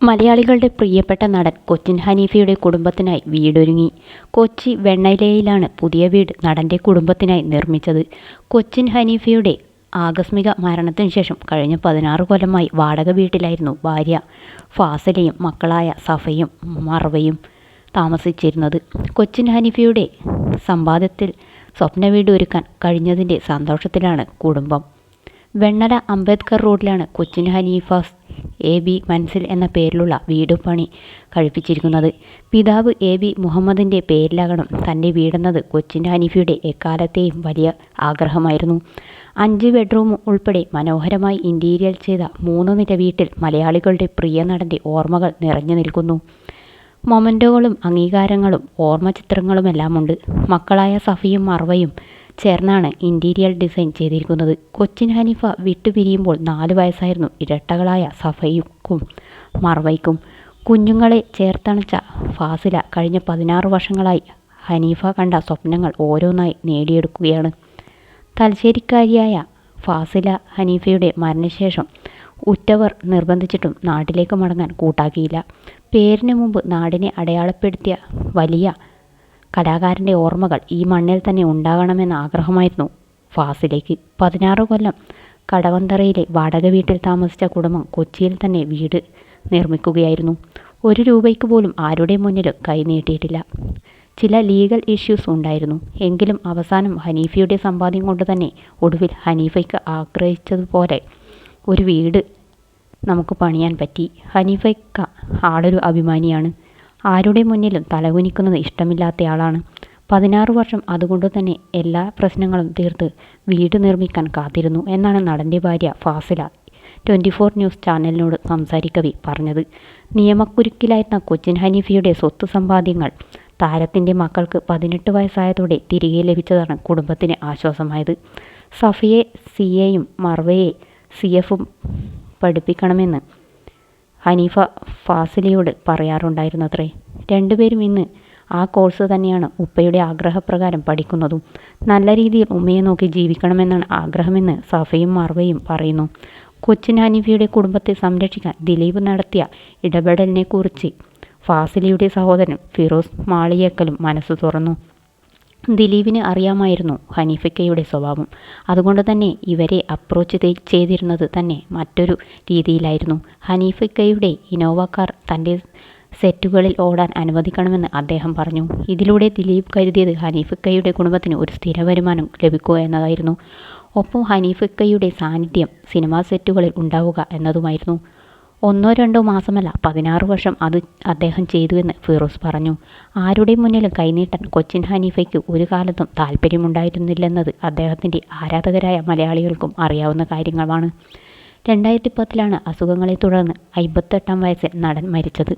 മലയാളികളുടെ പ്രിയപ്പെട്ട നടൻ കൊച്ചിൻ ഹനീഫയുടെ കുടുംബത്തിനായി വീടൊരുങ്ങി. കൊച്ചി വെണ്ണലയിലാണ് പുതിയ വീട് നടൻ്റെ കുടുംബത്തിനായി നിർമ്മിച്ചത്. കൊച്ചിൻ ഹനീഫയുടെ ആകസ്മിക മരണത്തിനു ശേഷം കഴിഞ്ഞ 16 കൊല്ലമായി വാടക വീട്ടിലായിരുന്നു ഭാര്യ ഫാസിലയും മക്കളായ സഫയും മർവയും താമസിച്ചിരുന്നത്. കൊച്ചിൻ ഹനീഫയുടെ സമ്പാദ്യത്തിൽ സ്വപ്ന വീട് ഒരുക്കാൻ കഴിഞ്ഞതിൻ്റെ സന്തോഷത്തിലാണ് കുടുംബം. വെണ്ണല അംബേദ്കർ റോഡിലാണ് കൊച്ചിൻ ഹനീഫാസ് എ.ബി. മൻസിൽ എന്ന പേരിലുള്ള വീട് പണി കഴിപ്പിച്ചിരിക്കുന്നത്. പിതാവ് എ.ബി. മുഹമ്മദിൻ്റെ പേരിലാകണം തൻ്റെ വീടെന്നത് കൊച്ചിൻ ഹനീഫയുടെ എക്കാലത്തെയും വലിയ ആഗ്രഹമായിരുന്നു. 5 ബെഡ്റൂം ഉൾപ്പെടെ മനോഹരമായി ഇൻറ്റീരിയർ ചെയ്ത 3 നില വീട്ടിൽ മലയാളികളുടെ പ്രിയ നടൻ്റെ ഓർമ്മകൾ നിറഞ്ഞു നിൽക്കുന്നു. മൊമൻറ്റോകളും അംഗീകാരങ്ങളും ഓർമ്മ ചിത്രങ്ങളുമെല്ലാമുണ്ട്. മക്കളായ സഫിയും മർവയും ചേർന്നാണ് ഇൻറ്റീരിയർ ഡിസൈൻ ചെയ്തിരിക്കുന്നത്. കൊച്ചിൻ ഹനീഫ വിട്ടുപിരിയുമ്പോൾ 4 വയസ്സായിരുന്നു ഇരട്ടകളായ സഫയ്ക്കും മർവയ്ക്കും. കുഞ്ഞുങ്ങളെ ചേർത്തണച്ച ഫാസില കഴിഞ്ഞ 16 വർഷങ്ങളായി ഹനീഫ കണ്ട സ്വപ്നങ്ങൾ ഓരോന്നായി നേടിയെടുക്കുകയാണ്. തലശ്ശേരിക്കാരിയായ ഫാസില ഹനീഫയുടെ മരണശേഷം ഉറ്റവർ നിർബന്ധിച്ചിട്ടും നാട്ടിലേക്ക് മടങ്ങാൻ കൂട്ടാക്കിയില്ല. പേരിന് മുമ്പ് നാടിനെ അടയാളപ്പെടുത്തിയ വലിയ കലാകാരൻ്റെ ഓർമ്മകൾ ഈ മണ്ണിൽ തന്നെ ഉണ്ടാകണമെന്ന ആഗ്രഹമായിരുന്നു ഫാസിലയ്ക്ക്. 16 കൊല്ലം കടവന്തറയിലെ വാടക വീട്ടിൽ താമസിച്ച കുടുംബം കൊച്ചിയിൽ തന്നെ വീട് നിർമ്മിക്കുകയായിരുന്നു. 1 രൂപയ്ക്ക് പോലും ആരുടെ മുന്നിലും കൈ നീട്ടിയിട്ടില്ല. ചില ലീഗൽ ഇഷ്യൂസ് ഉണ്ടായിരുന്നു. എങ്കിലും അവസാനം ഹനീഫയുടെ സമ്പാദ്യം കൊണ്ട് തന്നെ ഒടുവിൽ ഹനീഫയ്ക്ക് ആഗ്രഹിച്ചതുപോലെ ഒരു വീട് നമുക്ക് പണിയാൻ പറ്റി. ഹനീഫയ്ക്ക ആളൊരു അഭിമാനിയാണ്. ആരുടെ മുന്നിലും തലകുനിക്കുന്നത് ഇഷ്ടമില്ലാത്തയാളാണ്. 16 വർഷം അതുകൊണ്ട് തന്നെ എല്ലാ പ്രശ്നങ്ങളും തീർത്ത് വീട് നിർമ്മിക്കാൻ കാത്തിരുന്നു എന്നാണ് നടൻ്റെ ഭാര്യ ഫാസില 24 ന്യൂസ് ചാനലിനോട് സംസാരിക്കവേ പറഞ്ഞത്. നിയമക്കുരുക്കിലായിരുന്ന കൊച്ചിൻ ഹനീഫയുടെ സ്വത്ത് സമ്പാദ്യങ്ങൾ താരത്തിൻ്റെ മക്കൾക്ക് 18 വയസ്സായതോടെ തിരികെ ലഭിച്ചതാണ് കുടുംബത്തിന് ആശ്വാസമായത്. സഫയെ CAയും മർവയെ CFും പഠിപ്പിക്കണമെന്ന് ഹനീഫ ഫാസിലയോട് പറയാറുണ്ടായിരുന്നത്രേ. രണ്ടുപേരും ഇന്ന് ആ കോഴ്സ് തന്നെയാണ് ഉപ്പയുടെ ആഗ്രഹപ്രകാരം പഠിക്കുന്നതും. നല്ല രീതിയിൽ ഉമ്മയെ നോക്കി ജീവിക്കണമെന്നാണ് ആഗ്രഹമെന്ന് സഫയും മർവയും പറയുന്നു. കൊച്ചിൻ ഹനീഫയുടെ കുടുംബത്തെ സംരക്ഷിക്കാൻ ദിലീപ് നടത്തിയ ഇടപെടലിനെക്കുറിച്ച് ഫാസിലയുടെ സഹോദരൻ ഫിറോസ് മാളിയേക്കലും മനസ്സ് തുറന്നു. ദിലീപിന് അറിയാമായിരുന്നു ഹനീഫയ്ക്കയുടെ സ്വഭാവം. അതുകൊണ്ട് തന്നെ ഇവരെ അപ്രോച്ച് ചെയ്തിരുന്നത് തന്നെ മറ്റൊരു രീതിയിലായിരുന്നു. ഹനീഫയ്ക്കയുടെ ഇനോവ കാർ തൻ്റെ സെറ്റുകളിൽ ഓടാൻ അനുവദിക്കണമെന്ന് അദ്ദേഹം പറഞ്ഞു. ഇതിലൂടെ ദിലീപ് കരുതിയത് ഹനീഫയ്ക്കയുടെ കുടുംബത്തിന് ഒരു സ്ഥിര വരുമാനം ലഭിക്കുക എന്നതായിരുന്നു. ഒപ്പം ഹനീഫയ്ക്കയുടെ സാന്നിധ്യം സിനിമാ സെറ്റുകളിൽ ഉണ്ടാവുക എന്നതുമായിരുന്നു. 1-2 മാസമല്ല 16 വർഷം അത് അദ്ദേഹം ചെയ്തുവെന്ന് ഫിറോസ് പറഞ്ഞു. ആരുടെ മുന്നിലും കൈനീട്ടാൻ കൊച്ചിൻ ഹനീഫയ്ക്ക് ഒരു കാലത്തും താല്പര്യമുണ്ടായിരുന്നില്ലെന്നത് അദ്ദേഹത്തിൻ്റെ ആരാധകരായ മലയാളികൾക്കും അറിയാവുന്ന കാര്യങ്ങളാണ്. 2010 അസുഖങ്ങളെ തുടർന്ന് 58-ാം വയസ്സിൽ നടൻ മരിച്ചത്.